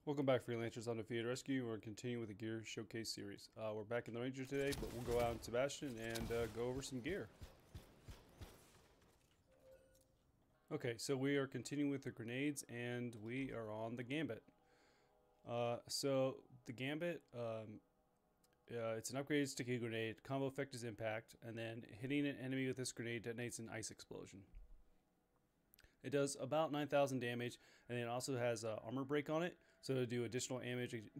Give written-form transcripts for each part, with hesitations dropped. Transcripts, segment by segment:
Welcome back, Freelancers Undefeated Rescue. We're continuing with the gear showcase series. We're back in the Rangers today, but we'll go out in Sebastian and go over some gear. Okay, so we are continuing with the grenades, and we are on the Gambit. So the Gambit, it's an upgraded sticky grenade. Combo effect is impact, and then hitting an enemy with this grenade detonates an ice explosion. It does about 9,000 damage, and it also has armor break on it, so it'll do additional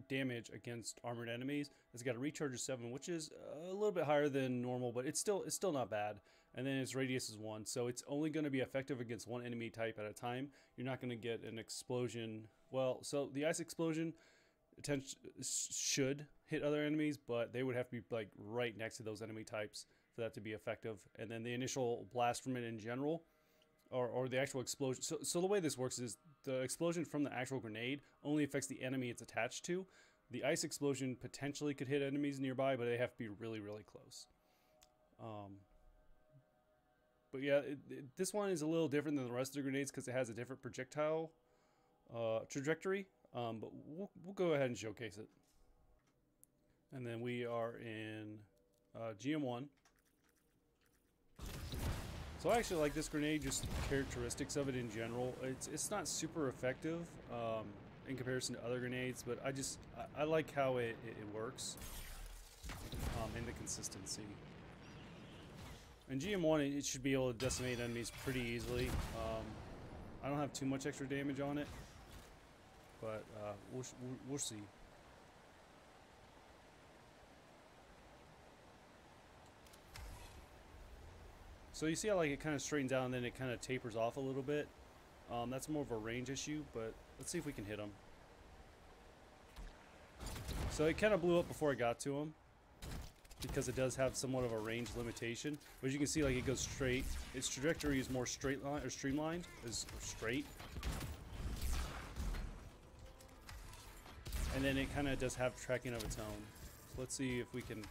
damage against armored enemies. It's got a recharge of 7, which is a little bit higher than normal, but it's still not bad. And then its radius is 1, so it's only going to be effective against one enemy type at a time. You're not going to get an explosion. Well, so the ice explosion should hit other enemies, but they would have to be like right next to those enemy types for that to be effective. And then the initial blast from it in general, or the actual explosion. So the way this works is the explosion from the actual grenade only affects the enemy it's attached to. The ice explosion potentially could hit enemies nearby, but they have to be really, really close. But yeah, this one is a little different than the rest of the grenades because it has a different projectile trajectory. But we'll go ahead and showcase it. And then we are in GM1. So I actually like this grenade, just characteristics of it in general. It's not super effective in comparison to other grenades, but I like how it works and the consistency. In GM1, it should be able to decimate enemies pretty easily. I don't have too much extra damage on it, but we'll see. So you see how like it kind of straightens out and then it kind of tapers off a little bit. That's more of a range issue, but let's see if we can hit him. So it kind of blew up before I got to him because it does have somewhat of a range limitation. But as you can see, like it goes straight. Its trajectory is more straight line or streamlined, is straight. And then it kind of does have tracking of its own. So let's see if we can.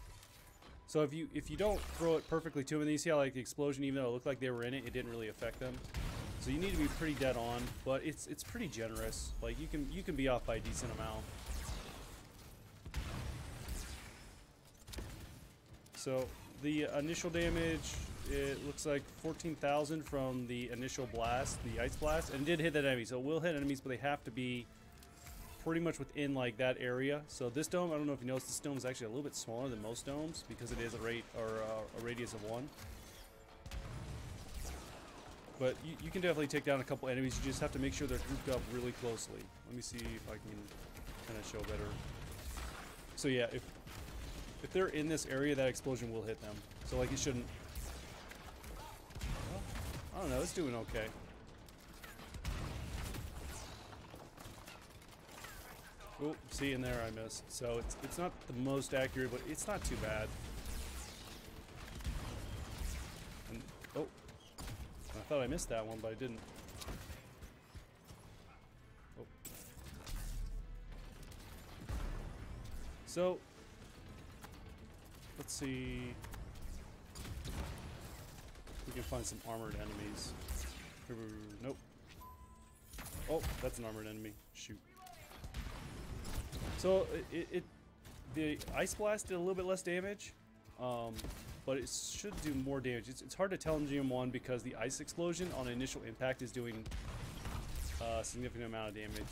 So if you don't throw it perfectly to them, and you see how like the explosion, even though it looked like they were in it, it didn't really affect them. So you need to be pretty dead on, but it's pretty generous. Like you can be off by a decent amount. So the initial damage, it looks like 14,000 from the initial blast, the ice blast, and it did hit that enemy. So it will hit enemies, but they have to be pretty much within like that area. So this dome, I don't know if you noticed, this dome is actually a little bit smaller than most domes because it is a radius of 1. But you can definitely take down a couple enemies. You just have to make sure they're grouped up really closely. Let me see if I can kind of show better. So yeah, if they're in this area, that explosion will hit them. So like it shouldn't. Well, I don't know. It's doing okay. Oh, see, in there I missed. So it's not the most accurate, but it's not too bad. And, oh, I thought I missed that one, but I didn't. Oh. So, let's see if we can find some armored enemies. Nope. Oh, that's an armored enemy. Shoot. So the ice blast did a little bit less damage, but it should do more damage. It's hard to tell in GM1 because the ice explosion on initial impact is doing a significant amount of damage.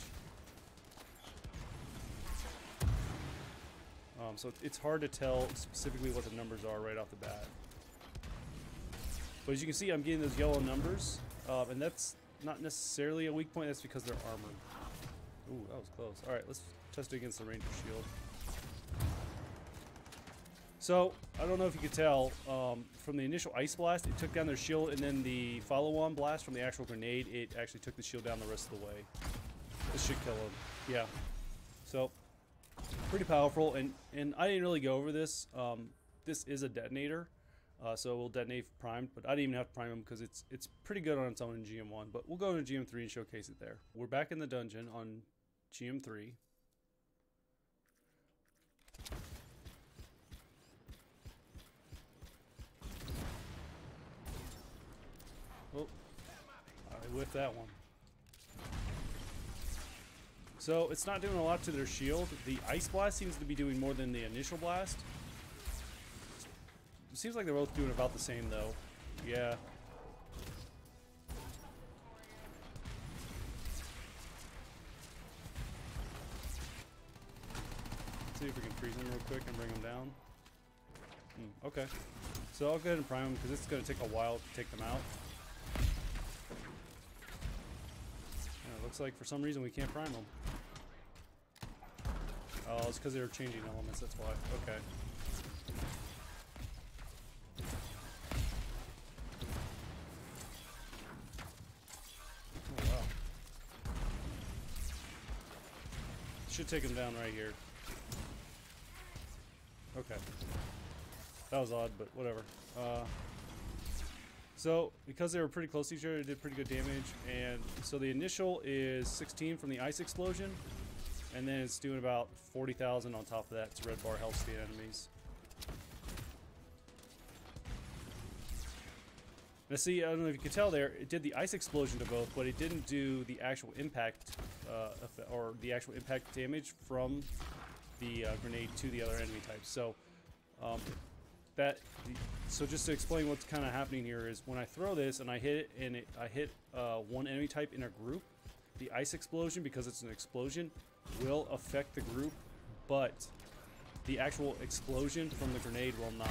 So it's hard to tell specifically what the numbers are right off the bat. But as you can see, I'm getting those yellow numbers, and that's not necessarily a weak point. That's because they're armored. Ooh, that was close. All right, let's test it against the Ranger shield. So, I don't know if you could tell, from the initial ice blast, it took down their shield, and then the follow-on blast from the actual grenade, it actually took the shield down the rest of the way. This should kill him. Yeah. So, pretty powerful, and I didn't really go over this. This is a detonator, so it will detonate primed, but I didn't even have to prime him because it's pretty good on its own in GM1, but we'll go into GM3 and showcase it there. We're back in the dungeon on GM3. Oh, I whiffed that one. So it's not doing a lot to their shield. The ice blast seems to be doing more than the initial blast. It seems like they're both doing about the same though. Yeah. Let's see if we can freeze them real quick and bring them down. Okay. So I'll go ahead and prime them because it's going to take a while to take them out. Yeah, it looks like for some reason we can't prime them. Oh, it's because they were changing elements, that's why. Okay. Oh, wow. Should take them down right here. Okay. That was odd, but whatever. So, because they were pretty close to each other, it did pretty good damage. And so the initial is 16 from the ice explosion. And then it's doing about 40,000 on top of that. It's red bar health to the enemies. Now see, I don't know if you can tell there, it did the ice explosion to both, but it didn't do the actual impact, or the actual impact damage from the grenade to the other enemy types. So, so just to explain what's kind of happening here is when I throw this and I hit it, and I hit one enemy type in a group, the ice explosion, because it's an explosion, will affect the group, but the actual explosion from the grenade will not.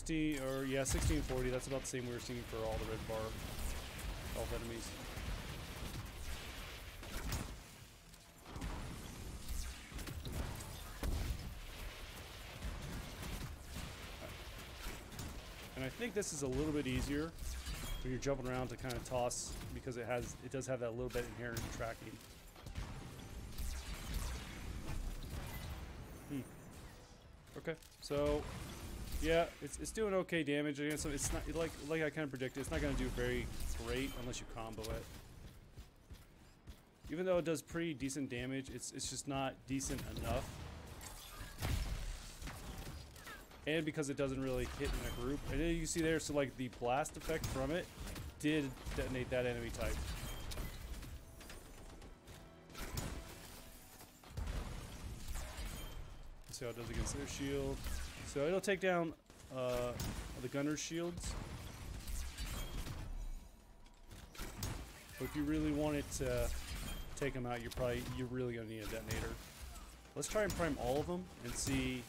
Yeah, 1640, that's about the same we were seeing for all the red bar health enemies. And I think this is a little bit easier when you're jumping around to kind of toss, because it does have that little bit inherent tracking. Okay, so yeah, it's doing okay damage against them. It's not like I kind of predicted. It's not going to do very great unless you combo it. Even though it does pretty decent damage, it's just not decent enough. And because it doesn't really hit in a group. And then you see there, so like the blast effect from it did detonate that enemy type. Let's see how it does against their shield. So it'll take down the gunner's shields. But if you really want it to take them out, you're really gonna need a detonator. Let's try and prime all of them and see.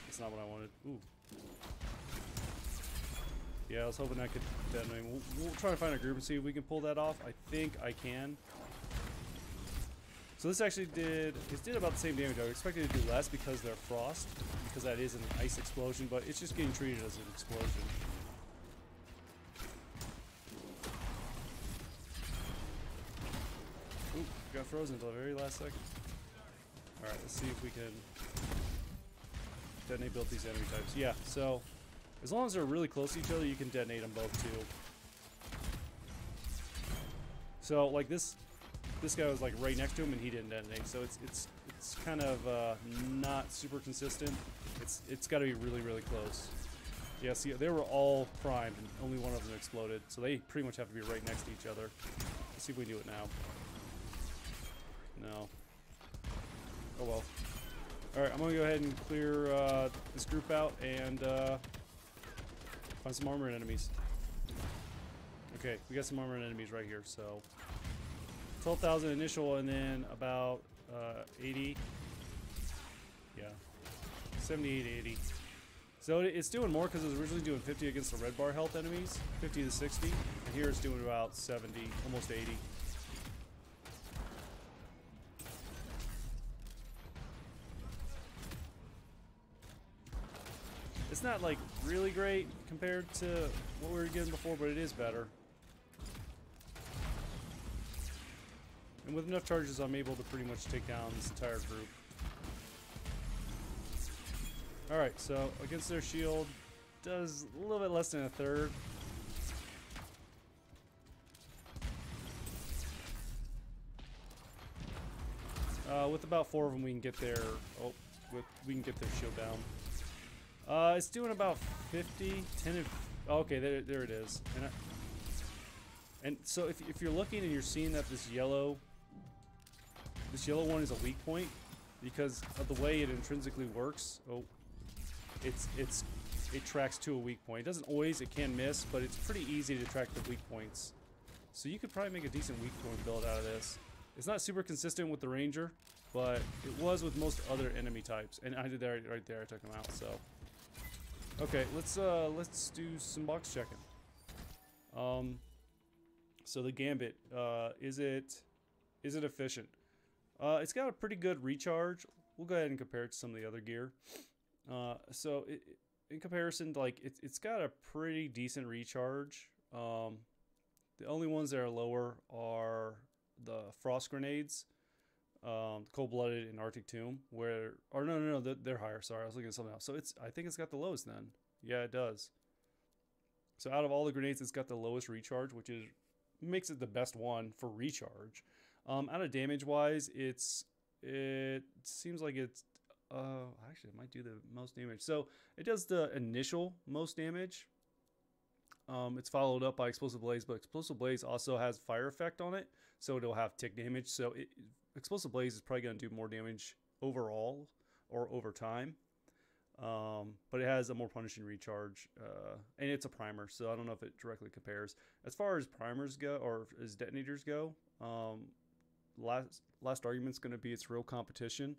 That's not what I wanted. Ooh. Yeah, I was hoping I could detonate. We'll try to find a group and see if we can pull that off. I think I can. So this actually did about the same damage. I expected it to do less because they're frost, because that is an ice explosion, but it's just getting treated as an explosion. Ooh, got frozen until the very last second. Alright, let's see if we can detonate both these enemy types. Yeah, so as long as they're really close to each other, you can detonate them both too. So like this guy was like right next to him and he didn't detonate, so it's kind of not super consistent. It's got to be really close. Yeah, see, they were all primed and only one of them exploded, so they pretty much have to be right next to each other. Let's see if we can do it now. No. Oh well. All right, I'm gonna go ahead and clear this group out and find some armor and enemies. Okay, we got some armor and enemies right here, so 12,000 initial, and then about 80. Yeah, 78, 80. So it's doing more because it was originally doing 50 against the red bar health enemies, 50 to 60, and here it's doing about 70, almost 80. It's not like really great compared to what we were getting before, but it is better. And with enough charges, I'm able to pretty much take down this entire group. Alright, so against their shield, does a little bit less than a third. With about 4 of them, we can get their we can get their shield down. It's doing about 50, 10 and... Oh, okay, there it is. And so if you're looking and you're seeing that this yellow one is a weak point, because of the way it intrinsically works. Oh, it tracks to a weak point. It doesn't always, it can miss, but it's pretty easy to track the weak points. So you could probably make a decent weak point build out of this. It's not super consistent with the Ranger, but it was with most other enemy types. And I did that right there, I took them out, so. Okay, let's do some box checking. So the Gambit, is it efficient? It's got a pretty good recharge. We'll go ahead and compare it to some of the other gear. So in comparison, like it's got a pretty decent recharge. The only ones that are lower are the frost grenades, cold-blooded and Arctic Tomb. No, they're higher. Sorry, I was looking at something else. So I think it's got the lowest then. Yeah, it does. So out of all the grenades, it's got the lowest recharge, which makes it the best one for recharge. Out of damage wise, it seems like it's actually it might do the most damage. So it does the initial most damage. It's followed up by Explosive Blaze, but Explosive Blaze also has fire effect on it, so it'll have tick damage. So Explosive Blaze is probably going to do more damage overall or over time. But it has a more punishing recharge, and it's a primer, so I don't know if it directly compares. As far as primers go, or as detonators go, last argument's going to be its real competition.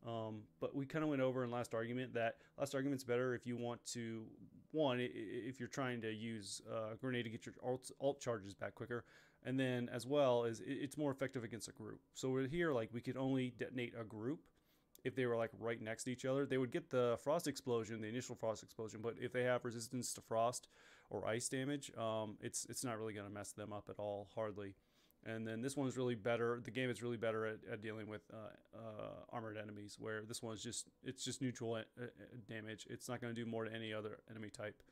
But we kind of went over in last argument that last argument's better if you want to, if you're trying to use a grenade to get your alt charges back quicker, and then as well as it's more effective against a group. So we're here, like, we could only detonate a group if they were like right next to each other. They would get the frost explosion, the initial frost explosion, but if they have resistance to frost or ice damage, it's not really going to mess them up at all, hardly. And then this one's really better. The game is really better at dealing with armored enemies, where this one's just neutral damage. It's not going to do more to any other enemy type.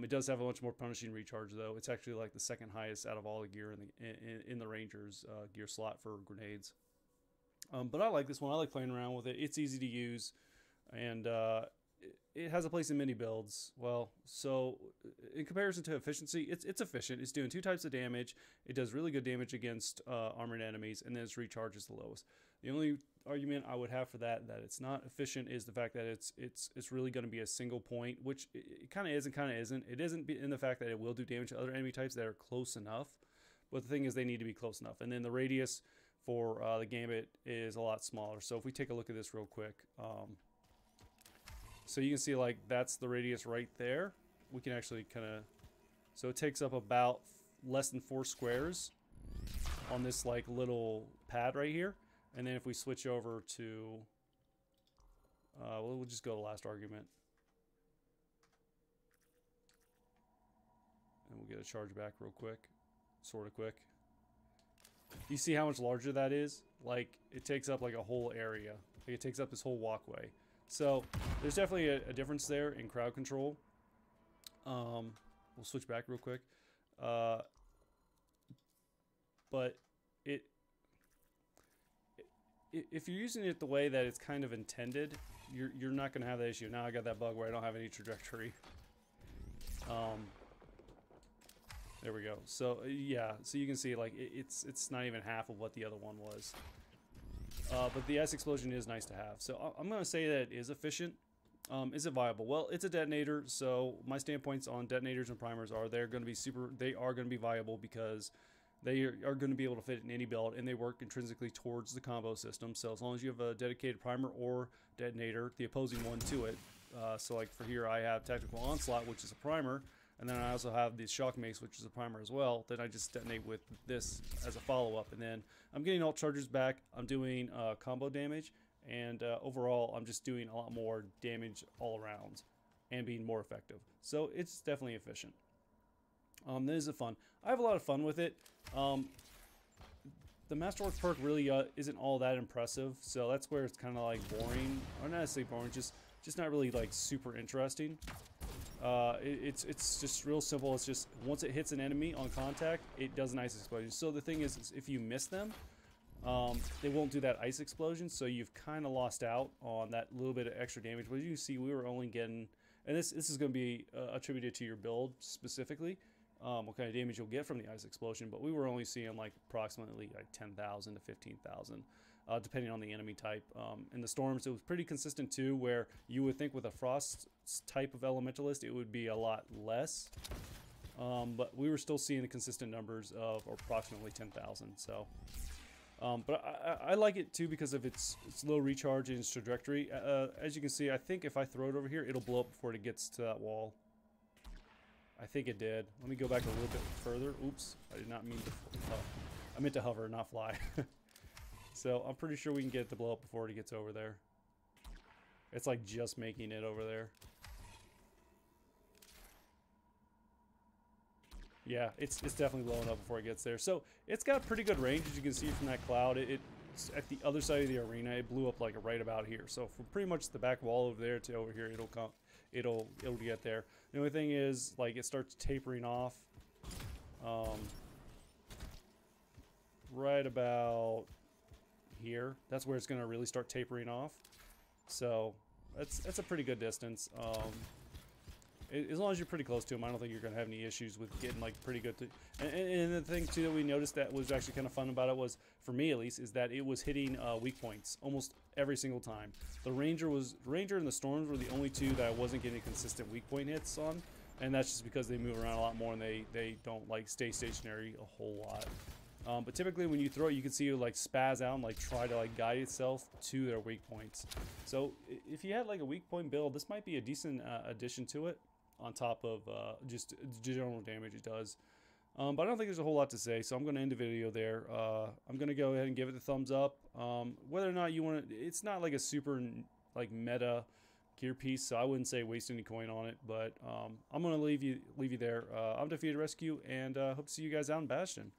It does have a much more punishing recharge, though. It's actually like the second highest out of all the gear in the Rangers gear slot for grenades. But I like this one. I like playing around with it. It's easy to use, and it has a place in mini builds. Well, so in comparison to efficiency, it's efficient. It's doing 2 types of damage. It does really good damage against armored enemies, and then its recharge is the lowest. The only argument I would have for that it's not efficient is the fact that it's really going to be a single point, which it kind of is and kind of isn't. It isn't in the fact that it will do damage to other enemy types that are close enough, but the thing is they need to be close enough. And then the radius for the Gambit is a lot smaller. So if we take a look at this real quick, so you can see, like, that's the radius right there. We can actually kind of, so it takes up about less than 4 squares on this like little pad right here. And then if we switch over to, we'll just go to the last argument, and we'll get a charge back real quick, sort of quick. You see how much larger that is? Like, it takes up like a whole area. Like, it takes up this whole walkway. So there's definitely a difference there in crowd control. We'll switch back real quick. But if you're using it the way that it's kind of intended, you're not going to have that issue. Now I got that bug where I don't have any trajectory. There we go. So yeah, so you can see, like, it's not even half of what the other one was. But the ice explosion is nice to have. So I'm going to say that it is efficient. Is it viable? Well, it's a detonator, so my standpoints on detonators and primers are they are going to be viable because they are going to be able to fit in any build, and they work intrinsically towards the combo system. So as long as you have a dedicated primer or detonator, the opposing one to it. So like for here, I have Tactical Onslaught, which is a primer, and then I also have the Shock Mace, which is a primer as well. Then I just detonate with this as a follow-up, and then I'm getting alt charges back. I'm doing combo damage, and overall, I'm just doing a lot more damage all around and being more effective. So it's definitely efficient. This is fun. I have a lot of fun with it. The Masterwork perk really isn't all that impressive, so that's where it's kind of like boring, or not necessarily boring, just not really like super interesting. It's just real simple. It's just once it hits an enemy on contact, it does an ice explosion. So the thing is if you miss them, they won't do that ice explosion, so you've kind of lost out on that little bit of extra damage. But you see, we were only getting, and this is going to be attributed to your build specifically, what kind of damage you'll get from the ice explosion. But we were only seeing like approximately like 10,000 to 15,000. Depending on the enemy type. In the storms, it was pretty consistent too, where you would think with a frost type of elementalist, it would be a lot less. But we were still seeing the consistent numbers of approximately 10,000. So, but I like it too because of its low recharge and its trajectory. As you can see, I think if I throw it over here, it'll blow up before it gets to that wall. I think it did. Let me go back a little bit further. Oops, I did not mean to. I meant to hover, not fly. So I'm pretty sure we can get it to blow up before it gets over there. It's like just making it over there. Yeah, it's definitely blowing up before it gets there. So it's got pretty good range, as you can see from that cloud. It's at the other side of the arena. It blew up like right about here. So from pretty much the back wall over there to over here, it'll get there. The only thing is, like, it starts tapering off. Right about here. That's where it's going to really start tapering off. So that's a pretty good distance. As long as you're pretty close to them, I don't think you're going to have any issues with getting like pretty good. And the thing too that we noticed that was actually kind of fun about it was, for me at least, is that it was hitting weak points almost every single time. The Ranger and the Storms were the only two that I wasn't getting consistent weak point hits on, and that's just because they move around a lot more and they don't like stay stationary a whole lot. But typically when you throw it, you can see it like spaz out and like try to like guide itself to their weak points. So if you had like a weak point build, this might be a decent addition to it, on top of just general damage it does. But I don't think there's a whole lot to say, so I'm going to end the video there. I'm going to go ahead and give it the thumbs up. Whether or not you want to, it's not like a super like meta gear piece, so I wouldn't say waste any coin on it. But I'm going to leave you there. I'm Defeated Rescue, and hope to see you guys out in Bastion.